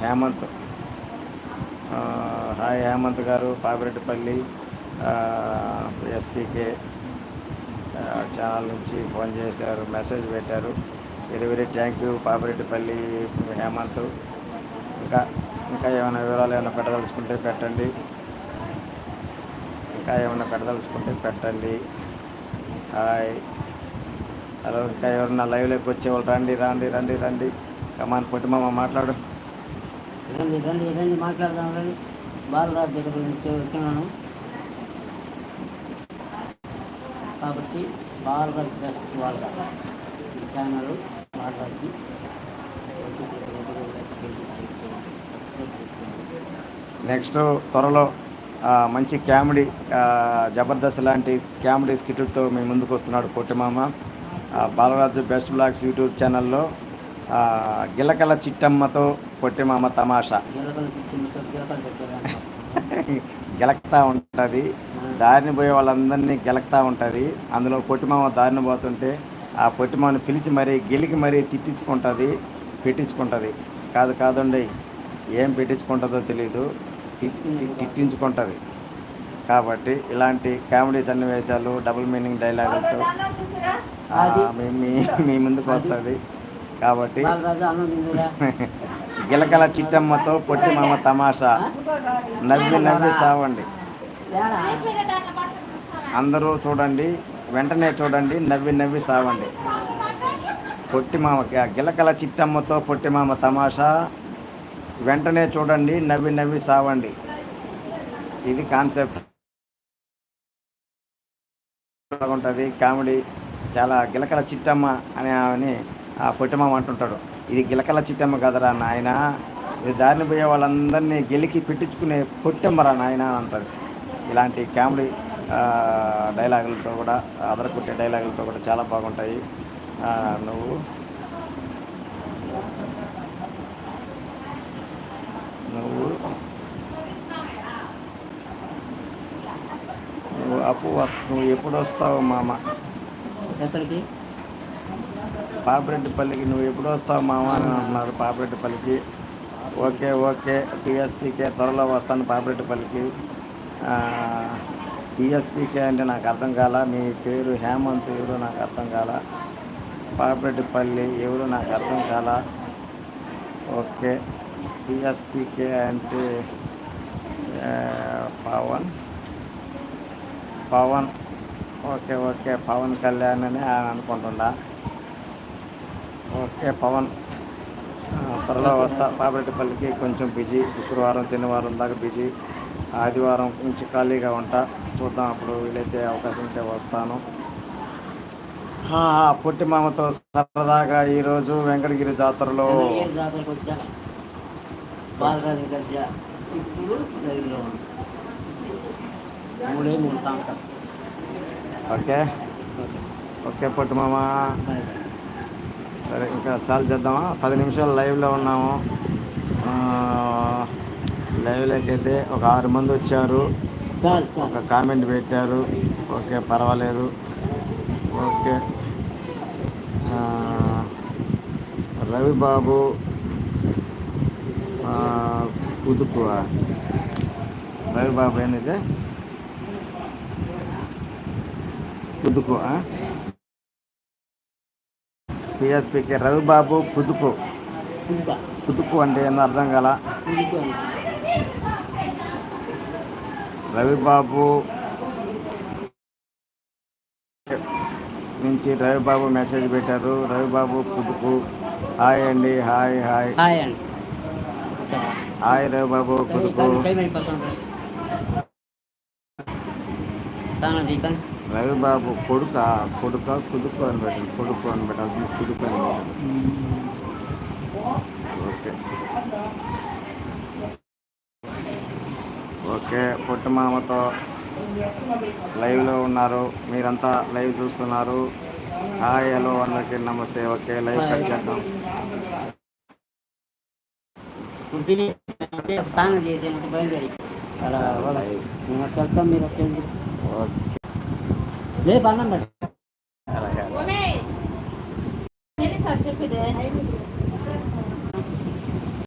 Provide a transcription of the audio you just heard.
Hemant. Hi Hemanth garu, Papireddipalli SPK channel నుంచి phone చేశారు, message పెట్టారు. Very very thank you Papireddipalli Hemanth. ఇంకా ఇంకా ఏమైనా వివరాలు ఏమైనా పెట్టదలుచుకుంటే పెట్టండి. ఇంకా ఏమైనా పెట్టదలుచుకుంటే పెట్టండి. Hi hello. ఇంకా ఎవరన్నా లైవ్లోకి వచ్చేవాళ్ళు రండి రండి రండి రండి. కమాన్ పొట్టిమామ మాట్లాడు. రండి రండి రండి మాట్లాడదాం రండి. బాలరాజు దగ్గర నుంచి వచ్చినాను కాబట్టి బాలరాజు బెస్ట్ బాలరాజు ఈ ఛానల్ బాలరాజు. నెక్స్ట్ త్వరలో మంచి కామెడీ జబర్దస్త్ లాంటి కామెడీ స్కిట్లతో మీ ముందుకు వస్తున్నాడు పొట్టిమామ. బాలరాజు బెస్ట్ బ్లాగ్స్ యూట్యూబ్ ఛానల్లో గిలకల చిట్టమ్మతో పొట్టిమామ తమాషా గెలక్తా ఉంటుంది. దారిని పోయే వాళ్ళందరినీ గెలక్తా ఉంటుంది. అందులో పొట్టిమామ దారిని పోతుంటే ఆ పొట్టిమామని పిలిచి మరీ గెలికి మరీ పెట్టించుకుంటుంది. కాదండి, ఏం పెట్టించుకుంటుందో తెలీదు, తిట్టించుకుంటుంది. కాబట్టి ఇలాంటి కామెడీ సన్నివేశాలు, డబుల్ మీనింగ్ డైలాగులతో మీ ముందుకు వస్తుంది. కాబట్టి గిలకల చిట్టమ్మతో పొట్టిమామ తమాషా నవ్వి సావండి. అందరూ చూడండి, వెంటనే చూడండి, నవ్వి సావండి. పొట్టిమామ గిలకల చిట్టమ్మతో పొట్టిమామ తమాషా వెంటనే చూడండి, నవ్వి సావండి. ఇది కాన్సెప్ట్. బాగుంటుంది కామెడీ. చాలా గిలకల చిట్టమ్మ అని ఆ పొట్టిమామ అంటుంటాడు. ఇది గిలకల చిట్టమ్మ కదరా నాయన, ఇది దారిని పోయే వాళ్ళందరినీ గెలికి పెట్టించుకునే పొట్టమ్మరా నాయన అని అంటాడు. ఇలాంటి కామెడీ డైలాగులతో కూడా, అదరకొట్టే డైలాగులతో కూడా చాలా బాగుంటాయి. నువ్వు నువ్వు ఎప్పుడు వస్తావు మామ? ఎక్కడికి? పాపిరెడ్డిపల్లికి నువ్వు ఎప్పుడు వస్తావు మామ అని అంటున్నారు. పాపిరెడ్డిపల్లికి ఓకే పిఎస్పీకే త్వరలో వస్తాను పాపిరెడ్డిపల్లికి. పిఎస్పీకే అంటే నాకు అర్థం కాల. మీ పేరు హేమంత్ ఎవరో నాకు అర్థం కాల. పాపిరెడ్డిపల్లి ఎవరు నాకు అర్థం కాల. ఓకే పిఎస్పీకే అంటే పవన్ ఓకే పవన్ కళ్యాణ్ అని అనుకుంటున్నా. ఓకే పవన్ త్వరలో వస్తా పాపిరెడ్డిపల్లికి. కొంచెం బిజీ, శుక్రవారం శనివారం దాకా బిజీ, ఆదివారం నుంచి ఖాళీగా ఉంటా. చూద్దాం, అప్పుడు వీలైతే అవకాశం ఉంటే వస్తాను. పొట్టిమామతో సరదాగా ఈరోజు వెంకటగిరి జాతరలో ఓకే పొట్టిమామ. సరే, ఇంకా చాలు చేద్దామా? 10 నిమిషాలు లైవ్లో ఉన్నాము. లైవ్లోకి అయితే ఒక 6 మంది వచ్చారు, ఒక కామెంట్ పెట్టారు. ఓకే పర్వాలేదు. ఓకే రవిబాబు కుదుకు, రవిబాబు ఏనిది కుదుకు, పిఎస్పీకి రవిబాబు కుదుకు అంటే ఏందో అర్థం కాల. రవిబాబు నుంచి రవిబాబు మెసేజ్ పెట్టారు. రవిబాబు కుదుకు హాయ్ అండి. హాయ్ రవిబాబు కుదుకు. రవిబాబు కొడుకు అని పెట్టండి, కొడుకు అని పెట్టాల్సింది కుదుకు అని పెట్టండి. ఓకే పొట్టిమామతో లైవ్లో ఉన్నారు, మీరంతా లైవ్ చూస్తున్నారు. హాయ్ హలో అందరికీ నమస్తే. ఓకే లైవ్ కట్ చేద్దాం. ఓకే